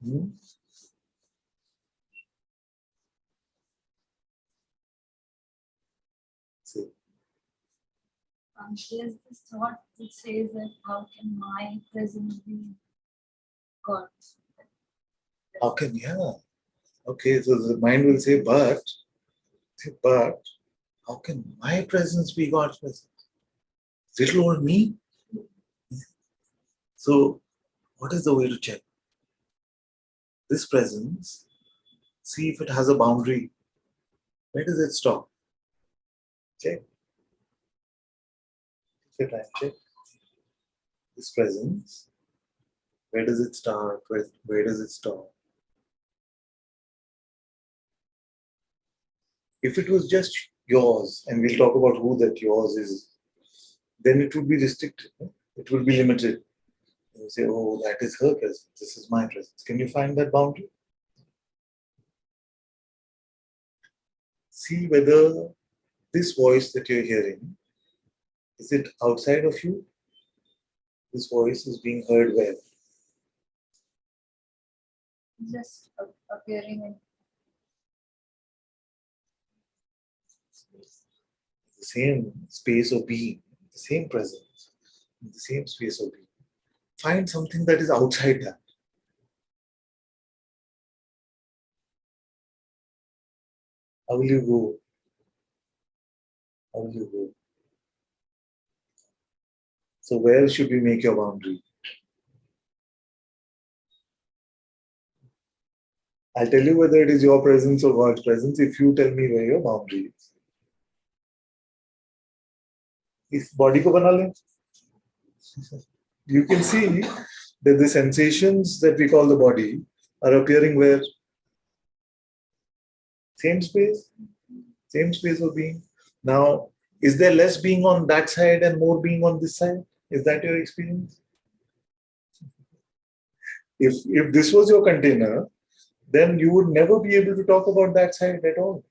Hmm? See. There's this thought that says that how can my presence be God? How can, yeah. Okay, so the mind will say, but how can my presence be God's presence? Little old me? So, what is the way to check? This presence, see if it has a boundary. Where does it stop? Check. Check. This presence, where does it start? Where does it stop? If it was just yours, and we'll talk about who that yours is, then it would be restricted. It would be limited. You say, oh, that is her presence. This is my presence. Can you find that boundary? See whether this voice that you're hearing, is it outside of you? This voice is being heard where? Just appearing in The same space of being, the same presence, the same space of being. Find something that is outside that. How will you go? How will you go? So where should we make your boundary? I'll tell you whether it is your presence or God's presence if you tell me where your boundary is. इस body को बना लें. You can see that the sensations that we call the body are appearing where? Same space of being. Now, is there less being on that side and more being on this side? Is that your experience? If this was your container, then you would never be able to talk about that side at all.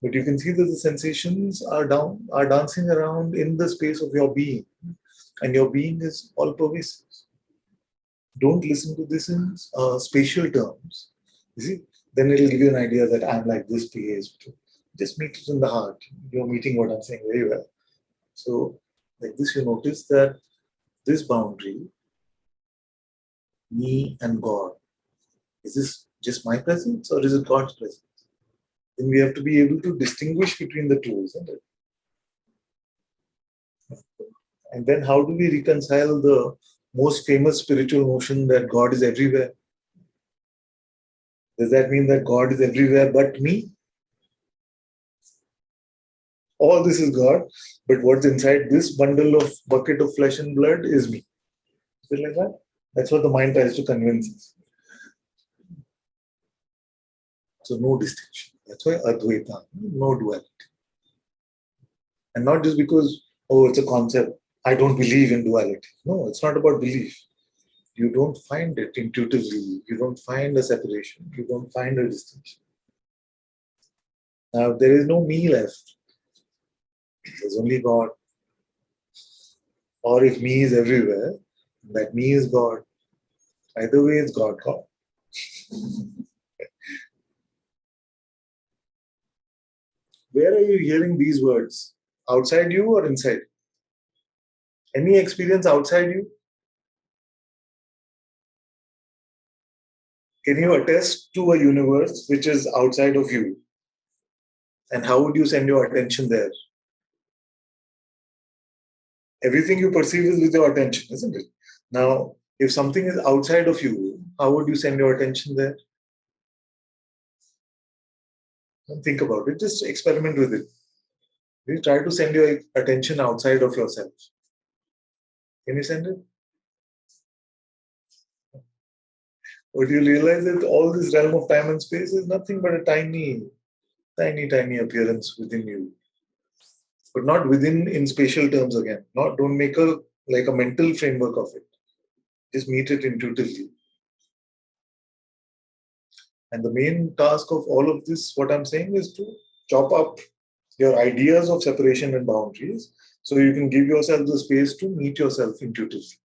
But you can see that the sensations are dancing around in the space of your being, and your being is all pervasive. Don't listen to this in spatial terms. You see, then it'll give you an idea that I'm like this place. Just meet it in the heart. You're meeting what I'm saying very well. So, like this, you notice that this boundary, me and God, is this just my presence or is it God's presence? Then we have to be able to distinguish between the two, isn't it? And then how do we reconcile the most famous spiritual notion that God is everywhere? Does that mean that God is everywhere but me? All this is God, but what's inside this bundle of bucket of flesh and blood is me. Is it like that? That's what the mind tries to convince us. So no distinction. That's why Advaita, no duality. And not just because, oh, it's a concept. I don't believe in duality. No, it's not about belief. You don't find it intuitively. You don't find a separation. You don't find a distinction. Now, there is no me left. There's only God. Or if me is everywhere, that me is God. Either way, it's God. Where are you hearing these words? Outside you or inside? Any experience outside you? Can you attest to a universe which is outside of you? And how would you send your attention there? Everything you perceive is with your attention, isn't it? Now, if something is outside of you, how would you send your attention there? Don't think about it. Just experiment with it. You try to send your attention outside of yourself. Can you send it? But you realize that all this realm of time and space is nothing but a tiny appearance within you. But not within in spatial terms again. Don't make a mental framework of it. Just meet it intuitively. And the main task of all of this, what I'm saying, is to chop up your ideas of separation and boundaries so you can give yourself the space to meet yourself intuitively.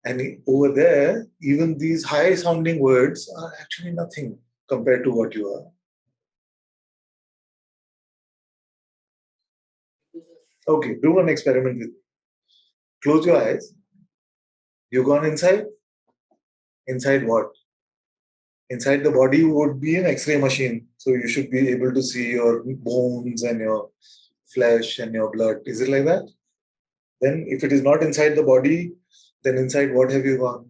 And over there, even these high sounding words are actually nothing compared to what you are. Okay, do an experiment with me. Close your eyes. You've gone inside. Inside what? Inside the body would be an X-ray machine. So you should be able to see your bones and your flesh and your blood. Is it like that? Then if it is not inside the body, then inside what have you gone?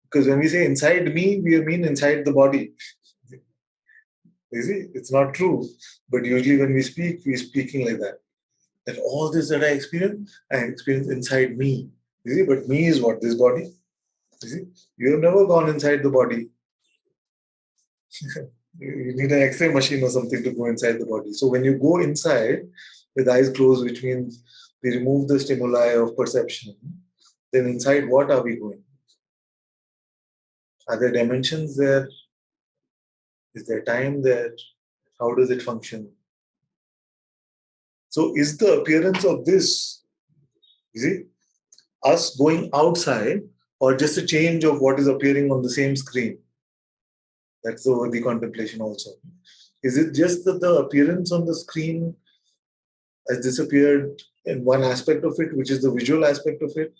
Because when we say inside me, we mean inside the body. You see, it's not true. But usually when we speak, we're speaking like that. That all this that I experience inside me. You see, but me is what? This body. You see, you have never gone inside the body. You need an X-ray machine or something to go inside the body. So when you go inside with eyes closed, which means we remove the stimuli of perception, then inside what are we going? Are there dimensions there? Is there time there? How does it function? So is the appearance of this, is it us going outside or just a change of what is appearing on the same screen? That's the worthy contemplation also. Is it just that the appearance on the screen has disappeared in one aspect of it, which is the visual aspect of it,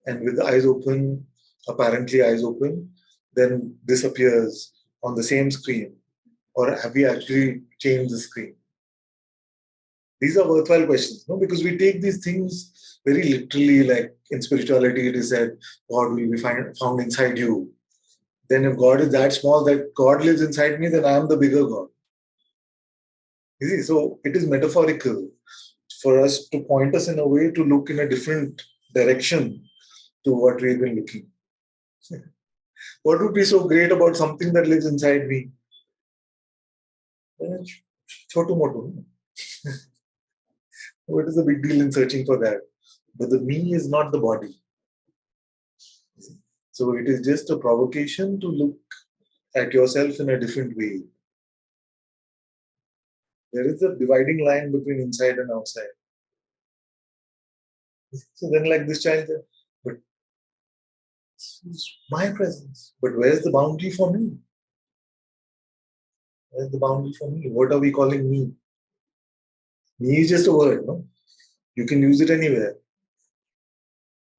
and with the eyes open, apparently eyes open, then disappears on the same screen? Or have we actually changed the screen? These are worthwhile questions, no? Because we take these things very literally, like in spirituality, it is said, God will be found inside you. Then if God is that small that God lives inside me, then I am the bigger God. You see, so it is metaphorical for us to point us in a way to look in a different direction to what we've been looking. What would be so great about something that lives inside me? Chotu motu. What is the big deal in searching for that? But the me is not the body. So it is just a provocation to look at yourself in a different way. There is a dividing line between inside and outside. So then, like this child said, but it's my presence. But where's the boundary for me? Where's the boundary for me? What are we calling me? Me is just a word, no? You can use it anywhere.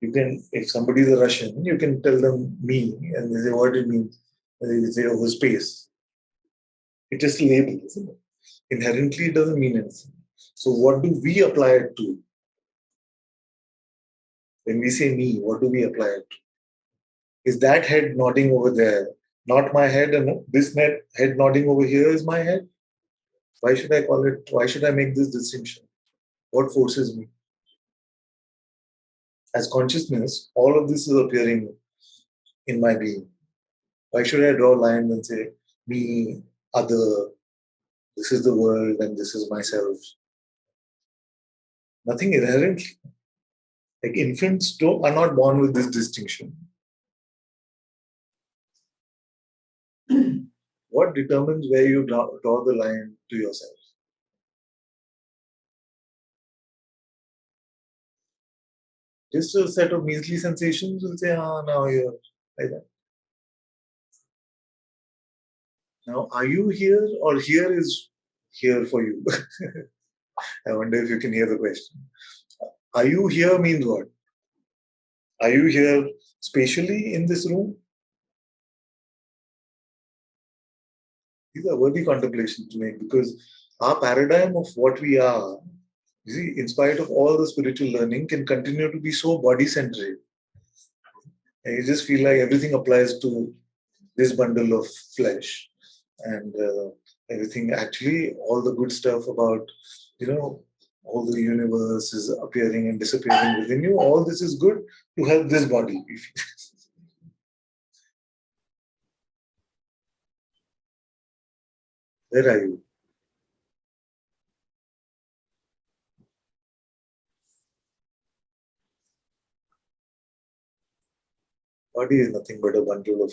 You can, if somebody is a Russian, you can tell them me, and they say what it means. And they say over space. It's just a label, isn't it? Inherently, it doesn't mean anything. So, what do we apply it to? When we say me, what do we apply it to? Is that head nodding over there not my head, and this head nodding over here is my head? Why should I call it? Why should I make this distinction? What forces me? As consciousness, all of this is appearing in my being. Why should I draw lines and say, me, other, this is the world, and this is myself? Nothing inherently. Like infants are not born with this distinction. What determines where you draw the line to yourself? Just a set of measly sensations will say, now you're like that. Now, are you here or here is here for you? I wonder if you can hear the question. Are you here means what? Are you here spatially in this room? These are worthy contemplations to make, because our paradigm of what we are, you see, in spite of all the spiritual learning, can continue to be so body-centered. And you just feel like everything applies to this bundle of flesh. And everything, actually, all the good stuff about, all the universe is appearing and disappearing within you. All this is good to help this body. Where are you? Body is nothing but a bundle of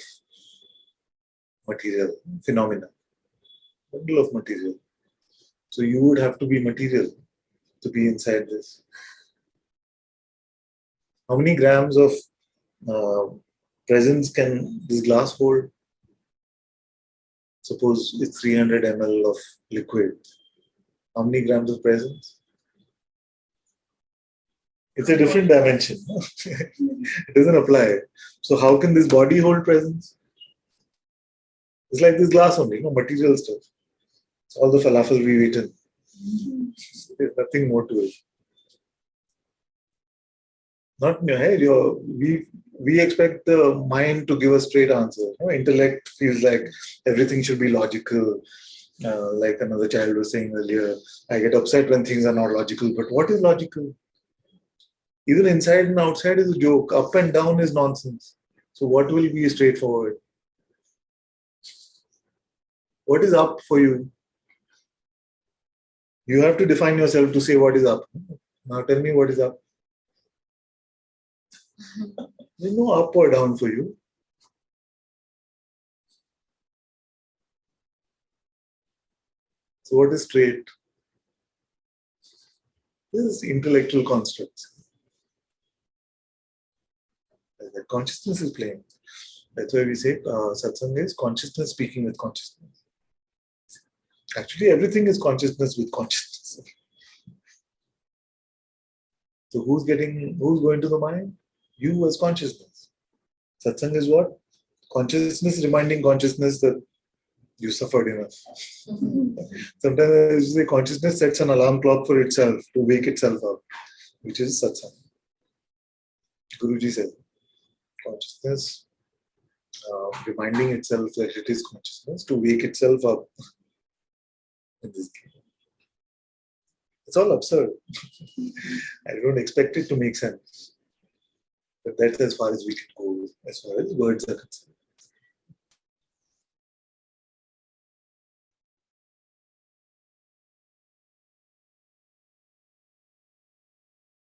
material phenomena. Bundle of material. So you would have to be material. to be inside this. How many grams of presence can this glass hold? Suppose it's 300 ml of liquid. How many grams of presence? It's a different dimension. It doesn't apply. So how can this body hold presence? It's like this glass only, material stuff. It's all the falafel we've eaten. There's nothing more to it. Not we expect the mind to give a straight answer. Intellect feels like everything should be logical. Like another child was saying earlier, I get upset when things are not logical. But what is logical? Even inside and outside is a joke. Up and down is nonsense. So what will be straightforward? What is up for you? You have to define yourself to say what is up. Now tell me what is up. There's no up or down for you. So what is straight? This is intellectual constructs. That consciousness is playing. That's why we say satsang is consciousness speaking with consciousness. Actually, everything is consciousness with consciousness. So who's going to the mind? You as consciousness. Satsang is what? Consciousness reminding consciousness that you suffered enough. Sometimes I say consciousness sets an alarm clock for itself to wake itself up, which is satsang. Guruji said, consciousness reminding itself that it is consciousness to wake itself up in this game. It's all absurd. I don't expect it to make sense. But that's as far as we can go as far as words are concerned.